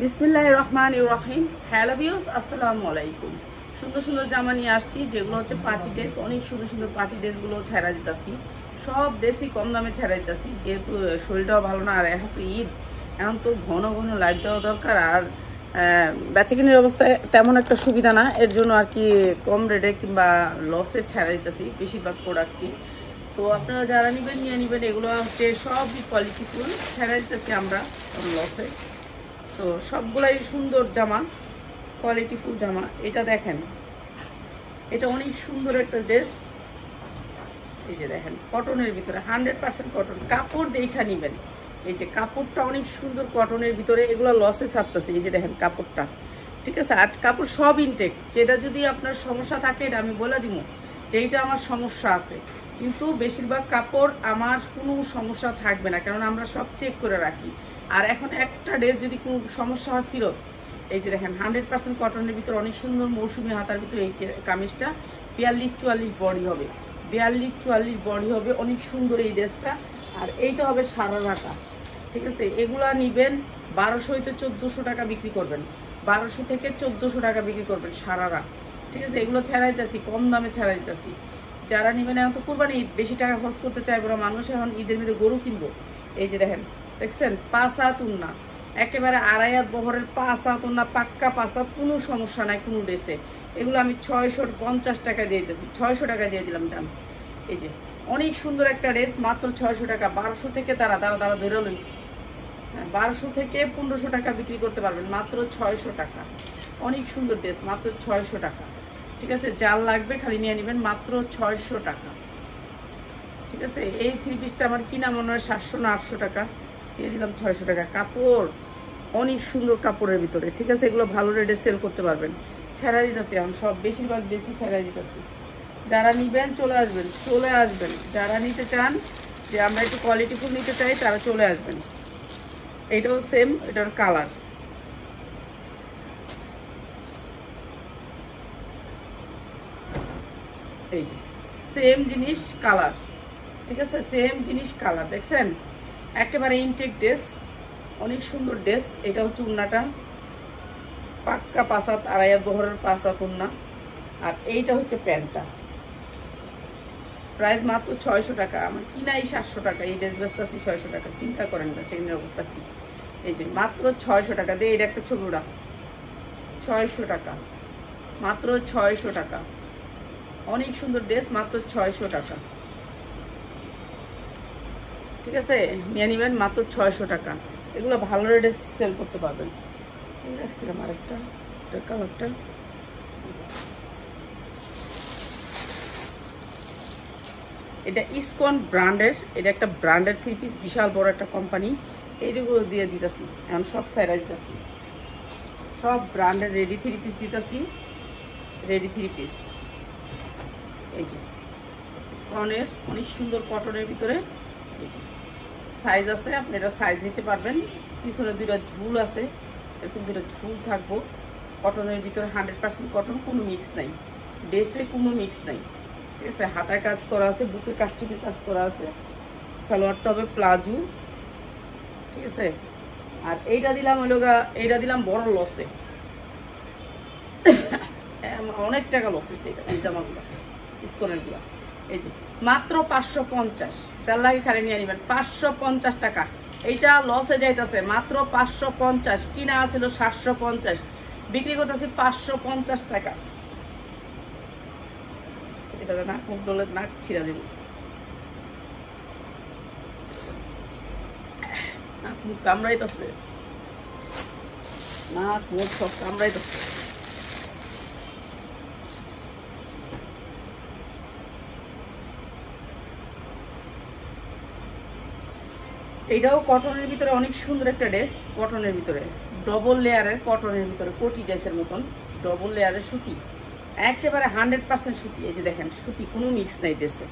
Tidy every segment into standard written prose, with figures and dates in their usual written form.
বিসমিল্লাহির রহমানির রহিম। Hello viewers, আসসালামু আলাইকুম। সুন্দর সুন্দর জামা নিয়ে আসছি, যেগুলো হচ্ছে পার্টি ড্রেস। অনেক সুন্দর সুন্দর পার্টি ড্রেসগুলো ছেড়া দিতেছি, সব ড্রেসই কম দামে ছেড়া দিতেছি, যেহেতু শরীরটাও ভালো না। আর এখন তো ঈদ, এখন তো ঘন ঘন লাইভ দেওয়া দরকার। আর বেচাকেনার অবস্থায় তেমন একটা সুবিধা না, এর জন্য আর কি কম রেটে কিংবা লসে ছেড়া দিতেছি বেশিরভাগ প্রোডাক্টই। তো আপনারা যারা নেবেন নিয়ে নেবেন, এগুলো হচ্ছে সবই কোয়ালিটিফুল ছেড়া দিতেছি আমরা লসে। তো সবগুলাই সুন্দর জামা, কোয়ালিটিফুল জামা। এটা দেখেন, এটা অনেক সুন্দর একটা ড্রেস। এই যে দেখেন, কটনের ভিতরে 100% কটন, কাপড় দেখা নিবেন। এই যে কাপড়টা অনেক সুন্দর কটনের ভিতরে, এগুলো লসে ছাড়তেছে। এই যে দেখেন কাপড়টা, ঠিক আছে। আর কাপড় সব ইনটেক। যেটা যদি আপনার সমস্যা থাকে এটা আমি বলে দিব যে এইটা আমার সমস্যা আছে, কিন্তু বেশিরভাগ কাপড় আমার কোনো সমস্যা থাকবে না, কারণ আমরা সব চেক করে রাখি। আর এখন একটা ড্রেস যদি কোনো সমস্যা হয় ফেরত। এই যে দেখেন 100% কটনের ভিতরে অনেক সুন্দর মৌসুমি হাতার ভিতরে এই কামিজটা 42-44 বডি হবে, 42-44 বডি হবে, অনেক সুন্দর এই ড্রেসটা। আর এইটা হবে সারারাটা, ঠিক আছে। এগুলা নিবেন 1200 হইতে 1400 টাকা বিক্রি করবেন, 1200 থেকে 1400 টাকা বিক্রি করবেন সারারা, ঠিক আছে। এগুলো ছেড়া দিতেছি, কম দামে ছেড়া দিতেছি। যারা নিবেন, এখন তো কুরবানি ঈদ, বেশি টাকা খরচ করতে চাইবো না মানুষ, এখন ঈদের মধ্যে গরু কিনবো। এই যে দেখেন, দেখছেন 5 হাত উন্না, একেবারে 2.5 হাত বহরের 5 হাত উন্না, পাক্কা 5 হাত, কোনো সমস্যা নাই কোনো ড্রেসে। এগুলো আমি 650 টাকা দিয়ে দিতেছি, 600 টাকা দিয়ে দিলাম জান। এই যে অনেক সুন্দর একটা ড্রেস, মাত্র 600 টাকা। 1200 থেকে তারা ধরে লই, 1200 থেকে 1500 টাকা বিক্রি করতে পারবেন, মাত্র 600 টাকা। অনেক সুন্দর ড্রেস, মাত্র 600 টাকা, ঠিক আছে। যার লাগবে খালি নিয়ে নেবেন, মাত্র 600 টাকা, ঠিক আছে। এই 3 পিসটা আমার কিনা মনে হয় 700 না 800 টাকা, দিয়ে দিলাম 600 টাকা। কাপড় অনেক সুন্দর কাপড়ের ভিতরে, ঠিক আছে। এগুলো ভালো রেটে সেল করতে পারবেন। ছেড়া দিতেছি এখন সব, বেশিরভাগ বেশি ছেড়া দিতেছি। যারা নিবেন চলে আসবেন, চলে আসবেন। যারা নিতে চান যে আমরা একটু কোয়ালিটিফুল নিতে চাই, তারা চলে আসবেন। এটাও সেম, এটার কালার। এই যে সেম জিনিস কালার, ঠিক আছে, সেম জিনিস কালার। দেখছেন একেবারে ইনটেক ড্রেস, অনেক সুন্দর ড্রেস। এটা হচ্ছে উন্নাটা, পাক্কা 5 হাত, 2.5 হাত বহরের 5 হাত উন্না। আর এইটা হচ্ছে প্যান্টটা। প্রাইস মাত্র 600 টাকা। আমার কিনাই 700 টাকা, এই ড্রেস বেচতেছি 600 টাকা। চিন্তা করেন না চেনের অবস্থা কি। এই যে মাত্র 600 টাকা দিয়ে এটা একটা ছবি ওরা, 600 টাকা, মাত্র 600 টাকা। অনেক সুন্দর ড্রেস, মাত্র 600 টাকা, ঠিক আছে। নিয়ে নেবেন মাত্র 600 টাকা। এগুলো ভালো রেটে সেল করতে পারবেন। রাখছিলাম আরেকটা, কালারটা এটা ইসকন ব্র্যান্ডের, এটা একটা ব্র্যান্ডের 3 পিস, বিশাল বড় একটা কোম্পানি। এইগুলো দিয়ে দিতেছি এখন, সব সাইরা দিতেছি, সব ব্র্যান্ডের রেডি 3 পিস দিতেছি, রেডি 3 পিস। এই যে ইসকনের অনেক সুন্দর কটনের ভিতরে, এই যে সাইজ আছে, আপনি এটা সাইজ নিতে পারবেন। পিছনে 2টা ঝুল আছে, এরকম 2টা ঝুল থাকবো। কটনের ভিতরে 100% কটন, কোনো মিক্স নাই, ড্রেসে কোনো মিক্স নাই, ঠিক আছে। হাতায় কাজ করা আছে, বুকে কাটচুপি কাজ করা আছে। সালোয়ারটা হবে প্লাজো, ঠিক আছে। আর এইটা দিলাম এইটা দিলাম বড় লসে, অনেক টাকা লস হয়েছে এটা, এই জামাগুলো ইসকনের গুলা। এই যে মাত্র 550, যার লাগে খালি নিয়ে নেবেন, 550 টাকা। এইটা লসে যাইতেছে, মাত্র 550। কিনা আছিল 750, বিক্রি করতেছি 550 টাকা। এটা নাক মুখ ডলে নাক ছিঁড়া দেব, নাক মুখ কামড়াইতেছে, নাক মুখ সব কামড়াইতেছে। এইটাও কটনের ভিতরে অনেক সুন্দর একটা ড্রেস, কটনের ভিতরে ডবল লেয়ারের, কটনের ভিতরে কোটি ড্রেসের মতন ডবল লেয়ারের সুতি, একেবারে 100% সুতি। এই যে দেখেন সুতি, কোনো মিক্স নাই ড্রেসে,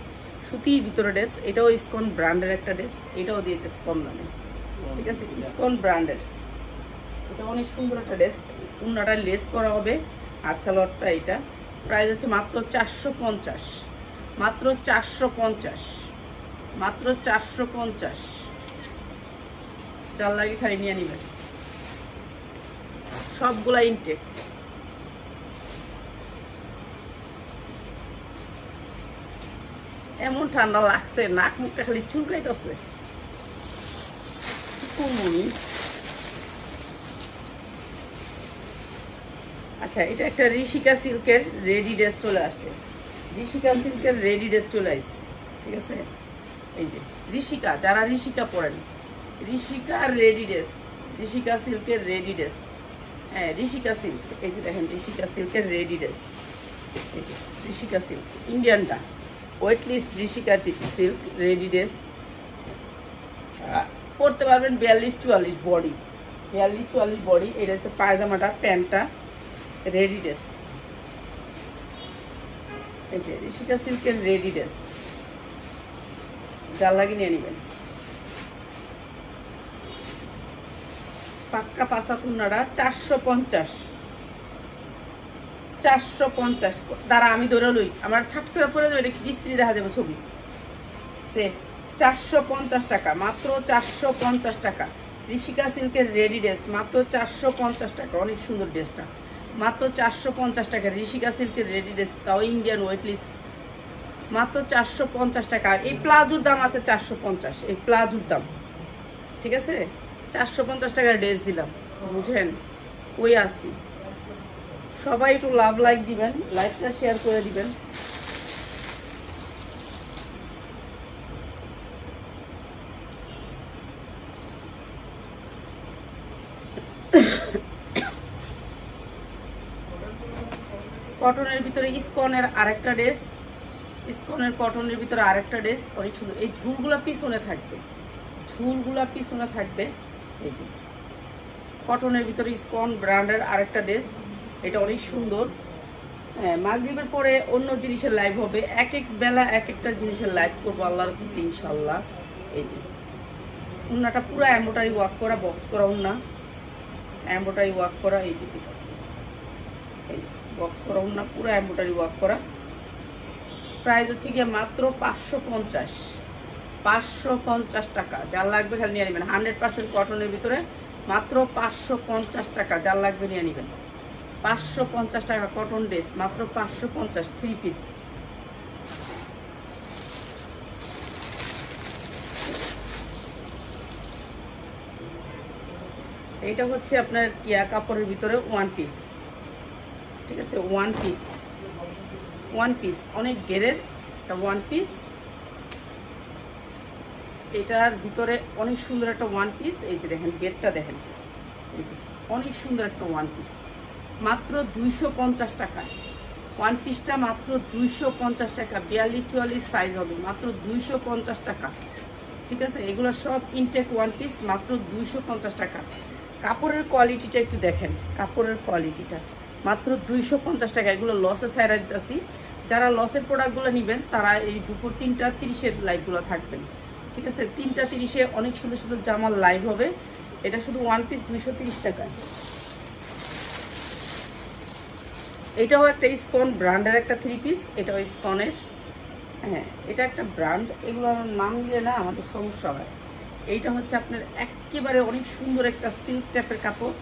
সুতির ভিতরে ড্রেস। এটাও ইসকন ব্র্যান্ডের একটা ড্রেস, এটাও দিয়ে দিতেছে কম দামে, ঠিক আছে। ইসকন ব্র্যান্ডের, এটা অনেক সুন্দর একটা ড্রেস। উন্নাটা লেস করা হবে, আর সালোয়ারটা এটা। প্রাইস হচ্ছে মাত্র 450, মাত্র 450, মাত্র 450। যার লাগে খালি নিয়ে নেবেন। সবগুলা ইনটেক। এমন ঠান্ডা লাগছে, নাক মুখটা খালি চুলকাইতেছে। আচ্ছা, এটা একটা ঋষিকা সিল্কের রেডি ড্রেস চলে আসছে। ঋষিকা সিল্কের রেডি ড্রেস চলে আসছে, ঠিক আছে। এই যে ঋষিকা, যারা ঋষিকা পরেন, ঋষিকার রেডি ড্রেস, ঋষিকা সিল্কের রেডি ড্রেস। হ্যাঁ, ঋষিকা সিল্ক। এই যে দেখেন ঋষিকা সিল্কের রেডি ড্রেস। এই যে ঋষিকা সিল্ক ইন্ডিয়ানটা, weightless Rishika silk ready dress পরতে পারবেন 42-44 বডি, 42-44 বডি। এটা হচ্ছে পায়জামাটা, প্যান্টটা রেডি ড্রেস। এই যে ঋষিকা সিল্কের রেডি ড্রেস, যার লাগে নিয়ে নেবেন। পাক্কা পাসাতুন্নারা 450, 450 দ্বারা আমি ধরে লই, আমার ছাট করে পরে যাবে, এটা বিস্ত্রি দেখা যাবে ছবি। 450 টাকা, মাত্র 450 টাকা। ঋষিকা সিল্কের রেডি ড্রেস মাত্র 450 টাকা। অনেক সুন্দর ড্রেসটা, মাত্র 450 টাকা। ঋষিকা সিল্কের রেডি ড্রেস, তাও ইন্ডিয়ান ওয়েটলিস, মাত্র 450 টাকা। এই প্লাজোর দাম আছে 450, এই প্লাজোর দাম, ঠিক আছে। 450 টাকার ড্রেস দিলাম, বুঝেন। ওই আসি, সবাই একটু লাভ লাইক দিবেন, লাইকটা শেয়ার করে দিবেন। কটনের ভিতরে ইসকনের আরেকটা ড্রেস, ইসকনের কটনের ভিতরে আরেকটা ড্রেস, অনেক সুন্দর। এই ঝুলগুলা পিছনে থাকবে, ঝুলগুলা পিছনে থাকবে। এই যে কটনের ভিতরে ইসকন ব্র্যান্ডের আরেকটা ড্রেস, এটা অনেক সুন্দর। হ্যাঁ, মাগরিবের পরে অন্য জিনিসের লাইভ হবে, এক এক বেলা এক একটা জিনিসের লাইভ করবো আল্লাহর ইনশাল্লাহ। এই যে উন্নাটা পুরো এমব্রয়ডারি ওয়ার্ক করা, বক্স করা উন্না, এমব্রয়ডারি ওয়ার্ক করা। এই যে এই বক্স করা উন্না, পুরো এমব্রয়ডারি ওয়ার্ক করা। প্রাইস হচ্ছে গিয়ে মাত্র 550, 550 টাকা। যার লাগবে খালি নিয়ে নেবেন। 100% কটনের ভিতরে মাত্র 550 টাকা। যার লাগবে নিয়ে নেবেন। 550 টাকা কটন ড্রেস, মাত্র 550, 3 পিস। এইটা হচ্ছে আপনার ইয়া কাপড়ের ভিতরে ওয়ান পিস, ঠিক আছে। ওয়ান পিস, ওয়ান পিস, অনেক গেরের একটা ওয়ান পিস। এটার ভিতরে অনেক সুন্দর একটা ওয়ান পিস। এই যে দেখেন গেটটা দেখেন, এই যে অনেক সুন্দর একটা ওয়ান পিস, মাত্র 250 টাকা। ওয়ান পিসটা মাত্র 250 টাকা, 42-44 সাইজ হবে, মাত্র 250 টাকা, ঠিক আছে। এগুলো সব ইনটেক ওয়ান পিস, মাত্র 250 টাকা। কাপড়ের কোয়ালিটিটা একটু দেখেন, কাপড়ের কোয়ালিটিটা মাত্র 250 টাকা। এগুলো লসে ছাইরা দিতেছি। যারা লসের প্রোডাক্টগুলো নেবেন তারা এই দুপুর 3টা 30-এর লাইভগুলো থাকবেন, ঠিক আছে। 3টা 30-এ অনেক সুন্দর সুন্দর জামার লাইভ হবে। এটা শুধু ওয়ান পিস 230 টাকা। এটাও একটা ইসকন ব্র্যান্ডের একটা 3 পিস, এটাও ইসকনের। হ্যাঁ, এটা একটা ব্র্যান্ড, এগুলোর নাম দিলে না আমাদের সমস্যা হয়। এইটা হচ্ছে আপনার একেবারে অনেক সুন্দর একটা সিল্ক টাইপের কাপড়,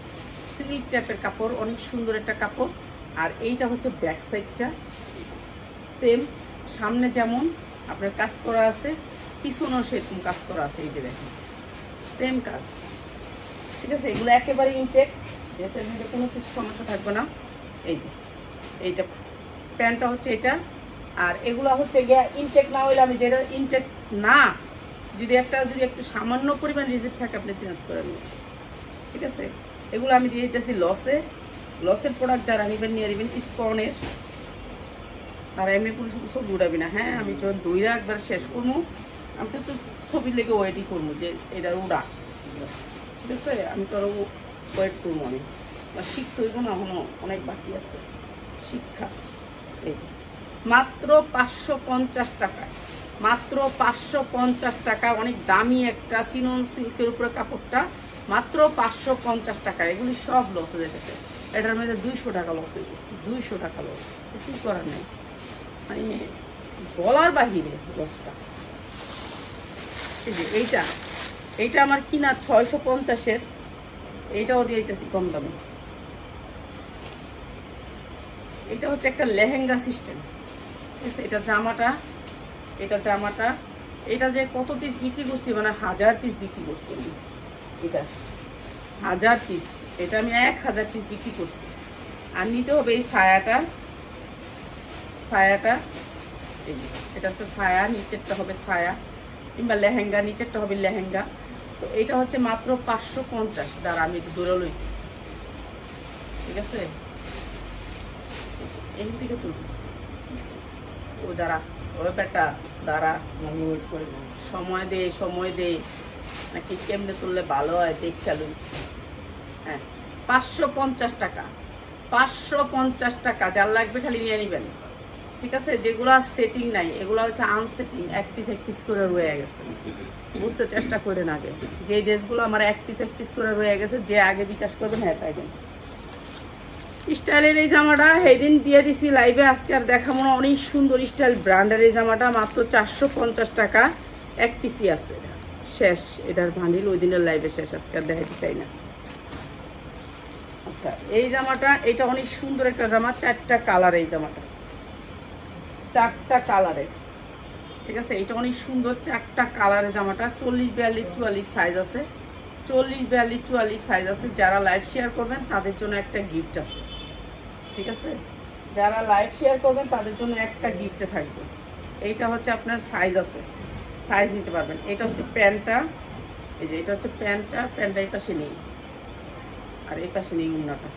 সিল্ক টাইপের কাপড়, অনেক সুন্দর একটা কাপড়। আর এইটা হচ্ছে ব্যাক সাইডটা সেম, সামনে যেমন আপনার কাজ করা আছে, পিছনেও সেরকম কাজ করা আছে। এই যে দেখেন সেম কাজ, ঠিক আছে। এগুলো একেবারে ইনটেক, ড্রেসের মধ্যে কোনো কিছু সমস্যা থাকবে না। এই যে এইটা প্যান্টটা হচ্ছে এটা। আর এগুলো হচ্ছে গিয়া ইনটেক না হইলে, আমি যেটা ইনটেক না, যদি একটু সামান্য পরিমাণ রিজেক্ট থাকে আপনি চেঞ্জ করে নেবেন, ঠিক আছে। এগুলো আমি দিয়ে দিতেছি লসে। লসের প্রোডাক্ট যারা নেবেন নিয়ে নেবেন ইসকনের। আর এমনি কোনো ছবি উঠাবি না। হ্যাঁ, আমি যখন দইরা একবার শেষ করবো, আমি তো ছবির লেগে ওয়েটই করবো যে এটা উড়া, ঠিক আছে। আমি তো আরো ওয়েট করবো, আমি শিখতে হইব না, এখনো অনেক বাকি আছে শিক্ষা। এই যে মাত্র 550 টাকা, মাত্র 550 টাকা। অনেক দামি একটা চিনন সিল্কের উপরে কাপড়টা, মাত্র 550 টাকা। এগুলি সব লস হয়ে যেতেছে। এটার মধ্যে 200 টাকা লস হয়েছে, 200 টাকা লস, কিছু করার নেই, মানে বলার বাহিরে লসটা। এই যে এইটা আমার কিনা 650-এর, এইটাও দিয়ে দিতেছি কম দামে, এটা হচ্ছে একটা লেহেঙ্গা সিস্টেম। এটা জামাটা, এটা জামাটা, এটা যে কত পিস বিক্রি করছি, মানে 1000 পিস বিক্রি করছি আমি। এটা 1000 পিস, এটা আমি 1000 পিস বিক্রি করছি। আর নিচে হবে এই ছায়াটা, ছায়াটা এটা হচ্ছে ছায়া, নিচেরটা হবে ছায়া কিংবা লেহেঙ্গা, নিচেরটা হবে লেহেঙ্গা। তো এটা হচ্ছে মাত্র 550। দ্বারা আমি একটু দূরে লই, ঠিক আছে? এই দিকে তুলব, ও দ্বারা ওই ব্যাটা দ্বারা আমি ওয়েট করে সময় দে, সময় দে, নাকি কেমনে তুললে ভালো হয় দেখ চালু। হ্যাঁ, 550 টাকা, 550 টাকা। যার লাগবে খালি নিয়ে নিবেন, ঠিক আছে? যেগুলো সেটিং নাই এগুলো হচ্ছে আনসেটিং, এক পিস করে রয়ে গেছে। বুঝতে চেষ্টা করেন আগে, যে ড্রেসগুলো আমার এক পিস করে রয়ে গেছে, যে আগে বিকাশ করবেন হ্যাঁ পাইবেন। স্টাইলের এই জামাটা সেদিন দিয়ে দিছি লাইভে, আজকে আর দেখাবো না। অনেক সুন্দর স্টাইল ব্র্যান্ডের এই জামাটা, মাত্র 450 টাকা। এক পিসই আছে, শেষ এটার ভান্ডিল, ওই দিনের লাইভে শেষ, আজকে আর দেখাতে চাই না। আচ্ছা, এই জামাটা, এটা অনেক সুন্দর একটা জামা, 4টা কালার। এই জামাটা 4টা কালারে, ঠিক আছে? এটা অনেক সুন্দর, 4টা কালারের জামাটা। 40, 42, 44 সাইজ আছে, 40, 42, 44 সাইজ আছে। যারা লাইভ শেয়ার করবেন তাদের জন্য একটা গিফট আছে, ঠিক আছে? যারা লাইভ শেয়ার করবেন তাদের জন্য একটা গিফটে থাকবে। এইটা হচ্ছে আপনার সাইজ আছে, সাইজ নিতে পারবেন। এটা হচ্ছে প্যান্টটা, এই যে এটা হচ্ছে প্যান্টটা, প্যান্টটা এই পাশে নেই আর এই পাশে নেই উন্নাটা।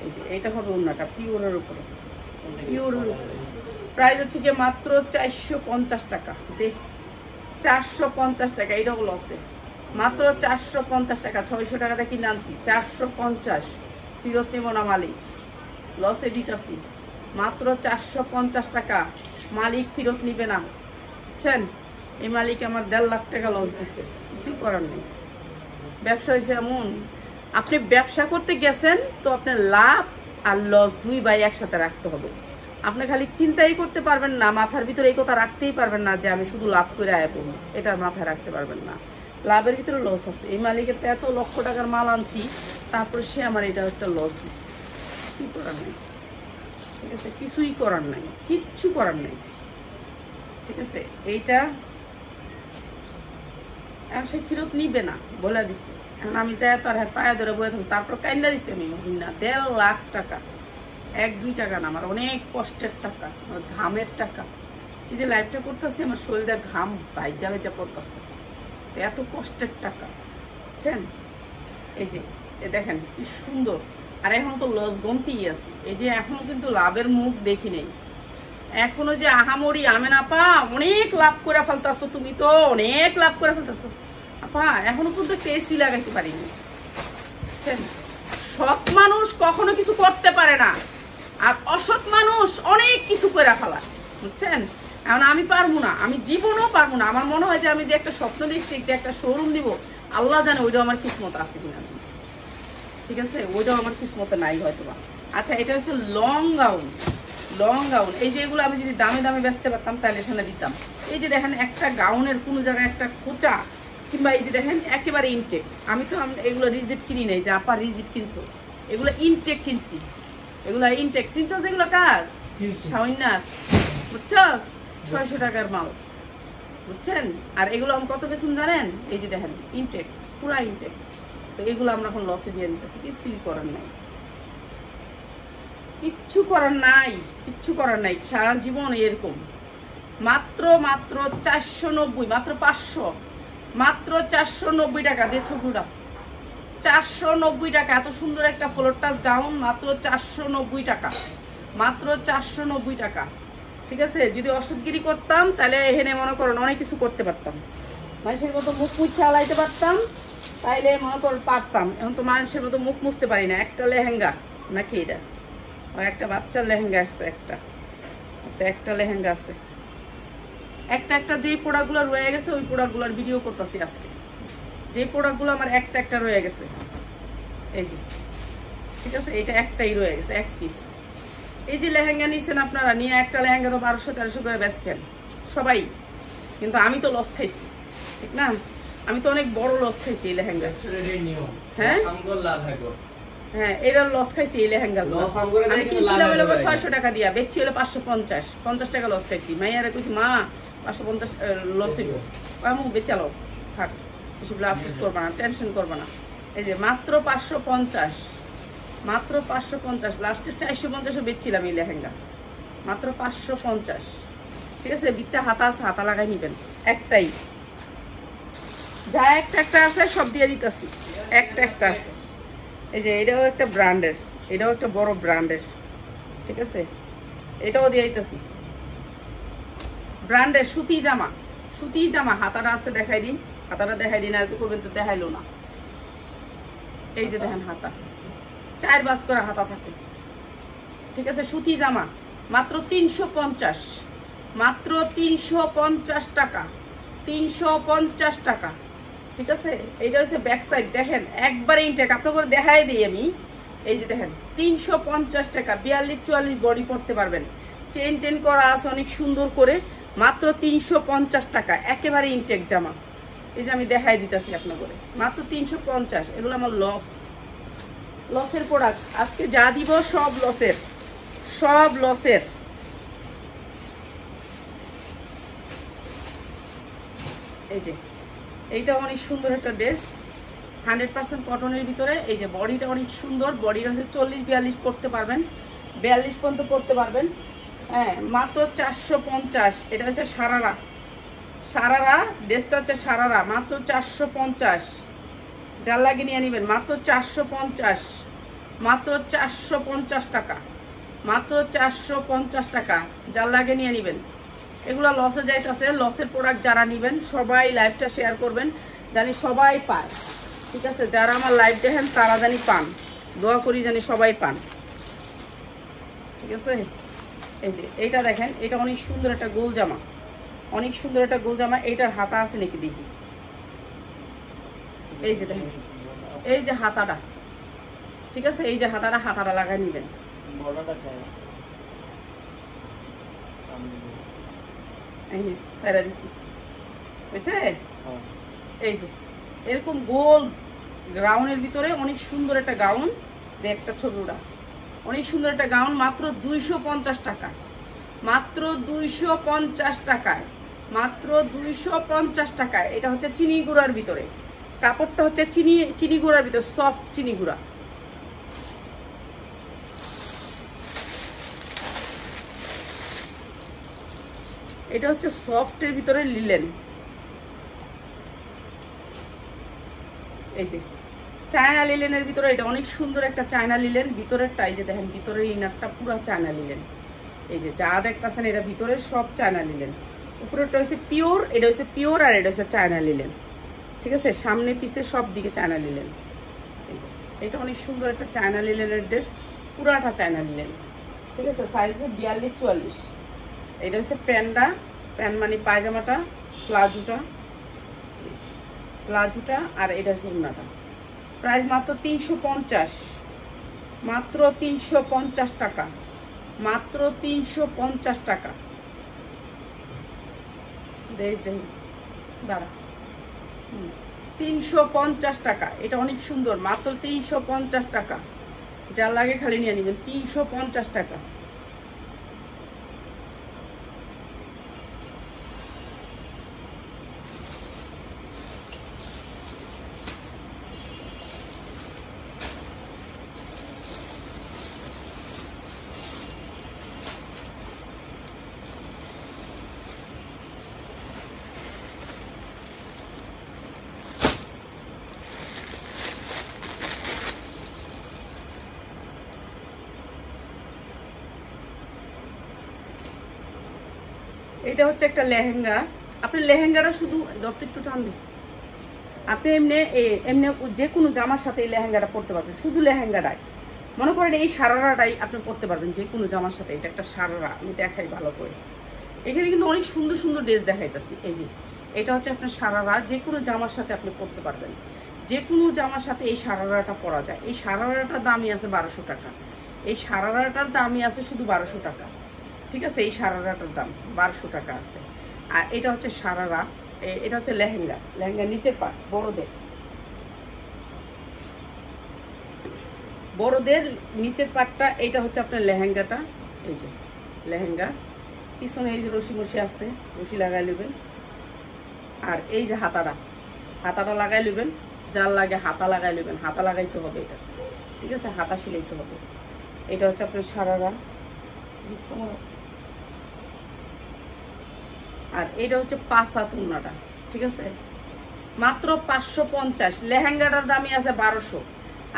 এই যে এইটা হবে উন্নাটা, পিওরের উপরে, পিওরের উপরে। প্রাইস হচ্ছে গিয়ে মাত্র 450 টাকা। দেখ, 450 টাকা, এইটা হলো আছে মাত্র 450 টাকা। 600 টাকাটা কিনে আনছি, 450 ফেরত নেব না মালিক, লসে দিতেছি। মাত্র 450 টাকা, মালিক ফেরত নিবে না, বুঝছেন? এই মালিক আমার 1.5 লাখ টাকা লস দিচ্ছে, কিছুই করার নেই। ব্যবসা হয়েছে এমন, আপনি ব্যবসা করতে গেছেন তো আপনার লাভ আর লস 2 বাই একসাথে রাখতে হবে। আপনি খালি চিন্তাই করতে পারবেন না, মাথার ভিতরে এই কথা রাখতেই পারবেন না যে আমি শুধু লাভ করে আয় পড়বো, এটা মাথায় রাখতে পারবেন না। লাভের ভিতরে লস আছে। এই মালিকের তো এত লক্ষ টাকার মাল আনছি, তারপরে সে আমার এটা একটা লস দিচ্ছে, কিছুই করার নাই, ঠিক আছে? কিছুই করার নাই, কিচ্ছু করার নাই, ঠিক আছে? এইটা সে ফেরত নিবে না বলে দিচ্ছে। এখন আমি যাই তার পায়ে ধরে বয়ে থাকবো, তারপর কাইন্দা দিচ্ছে আমি না। 1.5 লাখ টাকা, 1-2 টাকা না, আমার অনেক কষ্টের টাকা, আমার ঘামের টাকা। এই যে লাইফটা করতেছি, আমার শরীরে ঘাম বাইজা বাইজা পড়তেছে, এত কষ্টের টাকা, বুঝছেন? এই যে দেখেন কি সুন্দর। আর এখন তো লস গন্তিই আছে। এই যে এখনো কিন্তু লাভের মুখ দেখি নেই, এখনো যে আহামরি আমেন আপা অনেক লাভ করে ফেলতেছো, তুমি তো অনেক লাভ করে ফেলতেছো আপা, এখনো কিন্তু টেস্টই লাগাইতে পারিনি। সৎ মানুষ কখনো কিছু করতে পারে না, আর অসৎ মানুষ অনেক কিছু করে ফেলা, বুঝছেন? এখন আমি পারবো না, আমি জীবনও পারবো না। আমার মনে হয় যে আমি যে একটা স্বপ্ন দেখছি, যে একটা শোরুম দিব, আল্লাহ জানে ওইটাও আমার কিসমত আছে কিনা, ঠিক আছে? ওইটাও আমার কিসমতে নাই হয়তো বা। আচ্ছা, এটা হচ্ছে লং গাউন, লং গাউন। এই যে এগুলো আমি যদি দামে দামে বেচতে পারতাম তাহলে এখানে দিতাম। এই যে দেখেন একটা গাউনের কোনো জায়গায় একটা খোঁচা, কিংবা এই যে দেখেন একেবারে ইনটেক। আমি তো এগুলো রিজিট কিনি নাই যে আপা রিজিট কিনছো, এগুলো ইনটেক কিনছি, এগুলো ইনটেক। চিনছো যেগুলো কাজ সাউন্যাস, বুঝছস? 600 টাকার মাল, বুঝছেন? আর এগুলো আমি কত বেশি জানেন? এই যে দেখেন ইনটেক, পুরা ইনটেক। তো এগুলো আমরা এখন লসে দিয়ে দিতেছি, কিছুই করার নাই, কিচ্ছু করার নাই, কিচ্ছু করার নাই। সারা জীবন এরকম। মাত্র 490, মাত্র 500, মাত্র 490 টাকা দিয়ে ছোটটা, 490 টাকা। এত সুন্দর একটা ফ্লোর টাচ গাউন মাত্র 490 টাকা, মাত্র 490 টাকা, ঠিক আছে? যদি অসৎগিরি করতাম তাহলে এখানে মনে করেন অনেক কিছু করতে পারতাম, মানুষের মতো মুখ মুছে আলাইতে পারতাম, তাইলে মনে করেন পারতাম। এখন তো মানুষের মতো মুখ মুছতে পারি না। একটা লেহেঙ্গা নাকি এটা, একটা বাচ্চার লেহেঙ্গা আছে একটা, আচ্ছা একটা লেহেঙ্গা আছে, একটা যেই প্রোডাক্টগুলো রয়ে গেছে ওই প্রোডাক্টগুলোর ভিডিও করতেছি আজকে। যে প্রোডাক্টগুলো আমার একটা রয়ে গেছে, এই যে, ঠিক আছে? এটা একটাই রয়ে গেছে, এক পিস। এই যে লেহেঙ্গা নিচ্ছেন আপনারা, নিয়ে একটা লেহেঙ্গা তো 1200-1300 করে বেচছেন সবাই, কিন্তু আমি তো লস খাইছি, ঠিক না? আমি তো অনেক বড় লস খাইছি এই লেহেঙ্গা। হ্যাঁ, হ্যাঁ এটা লস খাইছি এই লেহেঙ্গা আমি কিনছিলাম হলো 600 টাকা দিয়া, বেচছি হলো 550, 50 টাকা লস খাইছি। মাইয়ারে কইছি মা 550 লস হইব, আমি বেচালো থাক, এসব আফসোস করবা না, টেনশন করবা না। এই যে মাত্র 550, মাত্র 550, লাস্টে 450 বেচছিলাম এই লেহেঙ্গা, মাত্র 550। ঠিক আছে, বিটটা হাতা আছে, হাতা লাগাই নিবেন, একটাই যা একটা আছে সব দিয়ে দিতেছি, একটা আছে। এই যে এটাও একটা ব্র্যান্ডের, এটাও একটা বড় ব্র্যান্ডের, ঠিক আছে, এটাও দিয়ে দিতেছি ব্র্যান্ডের সুতি জামা, সুতি জামা। হাতাটা আছে দেখাই দিন, হাতাটা দেখাই দিন, আর কি করবেন তো দেখাইলো না। এই যে দেখেন হাতা 4 বাস করে হাতা থাকে, ঠিক আছে, সুতি জামা মাত্র 350, মাত্র 350 টাকা, 350 টাকা। ঠিক আছে, এইটা হচ্ছে ব্যাক সাইড, দেখেন একবারে ইনটেক, আপনাকে দেখাই দিই আমি। এই যে দেখেন 350 টাকা, 42-44 বডি পড়তে পারবেন, চেন টেন করা আছে অনেক সুন্দর করে, মাত্র 350 টাকা, একেবারে ইনটেক জামা। এই যে আমি দেখাই দিতেছি আপনাকে, মাত্র 350। এগুলো আমার লসের প্রোডাক্ট, আজকে যা দিব সব লসের, সব লসের। এই যে এইটা অনেক সুন্দর একটা ড্রেস, 100% কটনের ভিতরে। এই যে বডিটা অনেক সুন্দর, বডিটা হচ্ছে 40-42 পড়তে পারবেন, 42 পর্যন্ত পড়তে পারবেন। হ্যাঁ, মাত্র 450। এটা হচ্ছে সারারা, সারারা ড্রেসটা হচ্ছে সারারা, মাত্র 450। যার লাগে নিয়ে নেবেন, মাত্র 450, মাত্র 450 টাকা, মাত্র 450 টাকা, যার লাগে নিয়ে নেবেন। এগুলো লসে যাইতেছে, লসের প্রোডাক্ট যারা নেবেন সবাই লাইভটা শেয়ার করবেন, জানি সবাই পায়। ঠিক আছে, যারা আমার লাইভ দেখেন তারা জানি পান, দোয়া করি জানি সবাই পান। ঠিক আছে, এই যে এইটা দেখেন, এটা অনেক সুন্দর একটা গোল জামা, অনেক সুন্দর একটা গোল জামা। এইটার হাতা আছে নাকি দেখি, এই যে দেখেন, এই যে হাতাটা, ঠিক আছে, এই যে হাতাটা, হাতাটা লাগাই নিবেন। এই যে এরকম গোল গাউনের ভিতরে অনেক সুন্দর একটা গাউন, একটা ছবি ওটা, অনেক সুন্দর একটা গাউন, মাত্র 250 টাকা, মাত্র 250 টাকায়, মাত্র 250 টাকায়। এটা হচ্ছে চিনি গুঁড়ার ভিতরে, কাপড়টা হচ্ছে চিনি গুঁড়ার ভিতরে, সফট চিনি গুঁড়া। এটা হচ্ছে সফটের ভিতরে লিলেন। এই যে চায়না লিলেনের ভিতরে, এটা অনেক সুন্দর একটা চায়না লিলেন, ভিতরেরটা এই যে দেখেন, ভিতরের ইনারটা পুরো চায়না লিলেন। এই যে যা দেখতেছেন এটা ভিতরে সব চায়না লিলেন, উপরেরটা হচ্ছে পিওর, এটা হচ্ছে পিওর, আর এটা হচ্ছে চায়না লিলেন। ঠিক আছে, সামনে পিছে সব দিকে চায়না লিলেন। এটা অনেক সুন্দর একটা চায়না লিলেনের ড্রেস, পুরাটা চায়না লিলেন। ঠিক আছে, সাইজ হচ্ছে 42-44। এটা হচ্ছে প্যান্টটা, প্যান্ট মানে পায়জামাটা, প্লাজোটা, প্লাজোটা, আর এটা হচ্ছে ওড়নাটা। প্রাইস মাত্র 350, মাত্র 350 টাকা, মাত্র 350 টাকা। দাঁড়া, 350 টাকা। এটা অনেক সুন্দর, মাত্র 350 টাকা, যা লাগে খালি নিয়ে নেবেন, 350 টাকা। এটা হচ্ছে একটা লেহেঙ্গা, আপনি লেহেঙ্গাটা শুধু একটু টানবে, আপনি এমনি এমনি যে কোনো জামার সাথে এই লেহেঙ্গাটা পরতে পারবেন, শুধু লেহেঙ্গাটাই মনে করেন এই সারারাটাই আপনি পরতে পারবেন যে কোনো জামার সাথে। এটা একটা সারারা, আমি দেখাই ভালো করে, এখানে কিন্তু অনেক সুন্দর সুন্দর ড্রেস দেখাইতেছি। এই যে এটা হচ্ছে আপনার সারারা, যে কোনো জামার সাথে আপনি পরতে পারবেন, যে কোনো জামার সাথে এই সারারাটা পরা যায়। এই সারারাটার দামই আছে 1200 টাকা, এই সারারাটার দামই আছে শুধু 1200 টাকা। ঠিক আছে, এই সারারাটার দাম 1200 টাকা আছে। আর এটা হচ্ছে সারারা, এটা হচ্ছে লেহেঙ্গা, লেহেঙ্গা নিচের পাট বড়দের, বড়দের নিচের পাটটা, এইটা হচ্ছে আপনার লেহেঙ্গাটা। এই যে লেহেঙ্গা, পিছনে এই যে রশি মশি আছে, রশি লাগাই নেবেন। আর এই যে হাতাটা লাগাই নেবেন, যার লাগে হাতা লাগাই নেবেন, হাতা লাগাইতে হবে এটা, ঠিক আছে, হাতা সিলাইতে হবে। এটা হচ্ছে আপনার সারারা, আর এটা হচ্ছে 5 হাত ওড়নাটা, ঠিক আছে, মাত্র 550। লেহেঙ্গাটার দামই আছে 1200,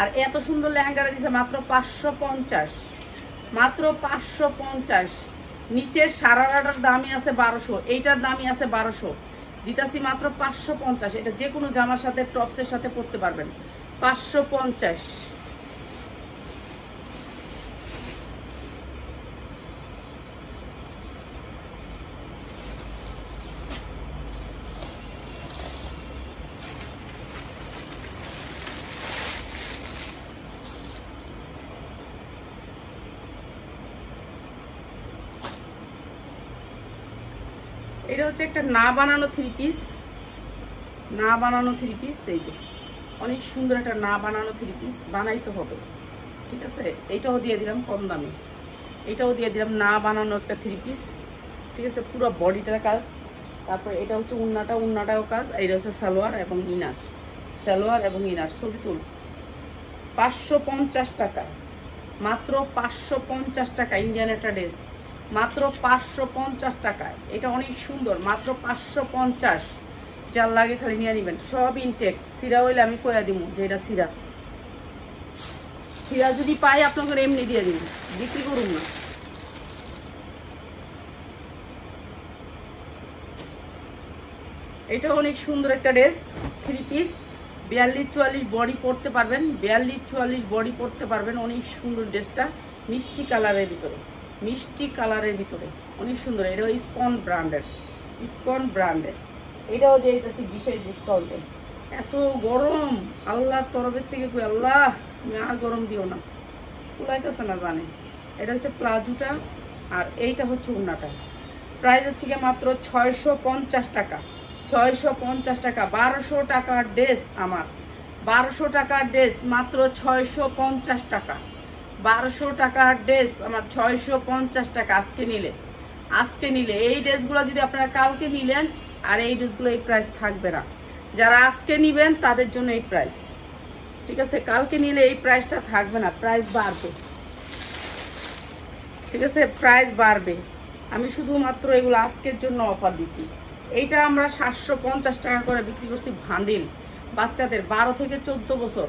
আর এত সুন্দর লেহেঙ্গাটা দিছে মাত্র 550, মাত্র 550। নিচের সারারাটার দামই আছে 1200, এইটার দামই আছে 1200, দিতাছি মাত্র 550। এটা যে কোনো জামার সাথে, টপসের সাথে পরতে পারবেন, 550। এটা হচ্ছে একটা না বানানো 3 পিস, না বানানো 3 পিস। এই যে অনেক সুন্দর একটা না বানানো 3 পিস, বানাইতে হবে, ঠিক আছে। এইটাও দিয়ে দিলাম কম দামে, এটাও দিয়ে দিলাম না বানানো একটা 3 পিস, ঠিক আছে, পুরো বডিটার কাজ। তারপর এটা হচ্ছে উন্নাটাও কাজ। এটা হচ্ছে সালোয়ার এবং ইনার, সালোয়ার এবং ইনার। ছবি তুল, 550 টাকা, মাত্র 550 টাকা। ইন্ডিয়ান একটা ড্রেস, মাত্র 550 টাকায়। এটা অনেক সুন্দর, মাত্র 550। যার লাগে খালি নিয়ে নেবেন, সব ইনটেক। সিরা হইলে আমি কয়া দিব যে এটা সিরা, সিরা যদি পাই আপনাদের এমনি দিয়ে দিব, বিক্রি করুন না। এটা অনেক সুন্দর একটা ড্রেস, 3 পিস, 42-44 বডি পরতে পারবেন, 42-44 বডি পরতে পারবেন। অনেক সুন্দর ড্রেসটা, মিষ্টি কালারের ভিতরে, মিষ্টি কালারের ভিতরে অনেক সুন্দর। এটা ইসকন ব্র্যান্ডের, ইসকন ব্র্যান্ডের। এটাও দিয়ে দিতেছি বিশেষ ডিসকাউন্টে। এত গরম, আল্লাহর তরফের থেকে কই আল্লাহ তুমি আর গরম দিও না, কুলাইতেছে না জানে। এটা হচ্ছে প্লাজোটা, আর এইটা হচ্ছে ওড়নাটা। প্রাইস হচ্ছে কি মাত্র 650 টাকা, 650 টাকা। 1200 টাকার ড্রেস আমার, 1200 টাকার ড্রেস মাত্র 650 টাকা। 1200 টাকার ড্রেস আমার 650 টাকা। আজকে নিলে এই ড্রেসগুলো যদি আপনারা কালকে নিলেন, আর এই ড্রেসগুলো এই প্রাইস থাকবে না। যারা আজকে নিবেন তাদের জন্য এই প্রাইস, ঠিক আছে। কালকে নিলে এই প্রাইসটা থাকবে না, প্রাইস বাড়বে, ঠিক আছে, প্রাইস বাড়বে। আমি শুধুমাত্র এগুলো আজকের জন্য অফার দিছি। এইটা আমরা 750 টাকা করে বিক্রি করছি ভান্ডিল, বাচ্চাদের 12 থেকে 14 বছর,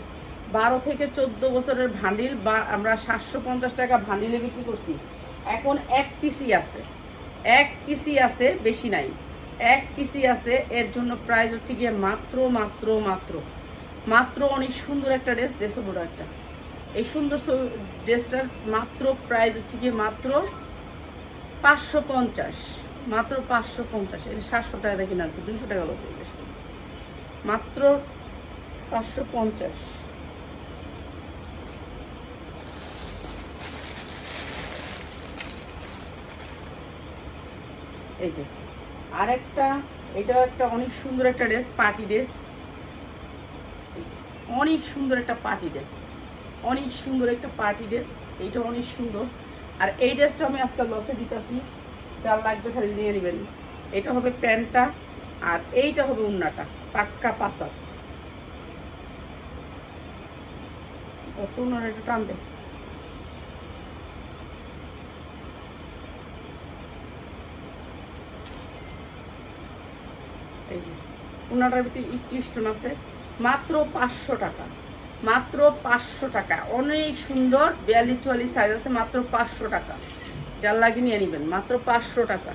12 থেকে 14 বছরের ভান্ডিল বা আমরা 750 টাকা ভান্ডিলে বিক্রি করছি। এখন 1 পিসি আছে, 1 পিসি আছে, বেশি নাই, 1 পিসি আছে। এর জন্য প্রাইস হচ্ছে গিয়ে মাত্র মাত্র মাত্র মাত্র অনেক সুন্দর একটা ড্রেস, দেশো বড় একটা। এই সুন্দর ড্রেসটার মাত্র প্রাইস হচ্ছে গিয়ে মাত্র 550, মাত্র 550। এটা 700 টাকা দেখে আনছে, 200 টাকা বলছে, মাত্র 550। এই যে আরেকটা, এটাও একটা অনেক সুন্দর একটা ড্রেস, পার্টি ড্রেস, অনেক সুন্দর একটা পার্টি ড্রেস, অনেক সুন্দর একটা পার্টি ড্রেস। এইটা অনেক সুন্দর। আর এই ড্রেসটা আমি আজকাল লসে দিতেছি, যার লাগবে খালি নিয়ে নেবেন। এটা হবে প্যান্টটা, আর এইটা হবে ওড়নাটা, পাক্কা 5 হাত। ওড়নাটা একটু টান দে। এই যে ওড়নাটার ভিতরে একটু স্টোন আছে, মাত্র 500 টাকা, মাত্র 500 টাকা। অনেক সুন্দর, 42-44 সাইজ আছে, মাত্র 500 টাকা। যার লাগে নিয়ে নেবেন, মাত্র 500 টাকা।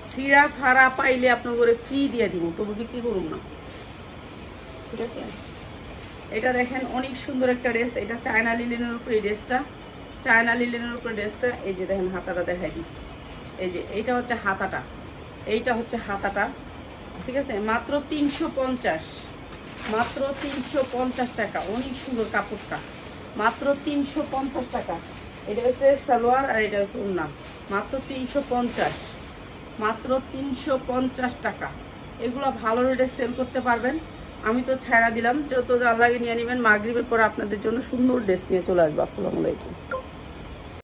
সিরা ফাড়া পাইলে আপনার করে ফ্রি দিয়ে দিব, তবু বিক্রি করুন না, ঠিক আছে। এটা দেখেন অনেক সুন্দর একটা ড্রেস, এটা চায়না লিলেনের উপরে ড্রেসটা, চায়না লিলেনের উপরে ড্রেসটা। এই যে দেখেন হাতাটা দেখাই দিই, এই যে এইটা হচ্ছে হাতাটা, এইটা হচ্ছে হাতাটা, ঠিক আছে। মাত্র 350, মাত্র 350 টাকা। অনেক সুন্দর কাপড়টা, মাত্র 350 টাকা। এটা হচ্ছে সালোয়ার, আর এটা হচ্ছে ওড়না, মাত্র 350, মাত্র 350 টাকা। এগুলো ভালো রেটে সেল করতে পারবেন, আমি তো ছাড়া দিলাম, যত যা লাগে নিয়ে নেবেন। মাগরিবের পর আপনাদের জন্য সুন্দর ড্রেস নিয়ে চলে আসবো। আসসালামু আলাইকুম।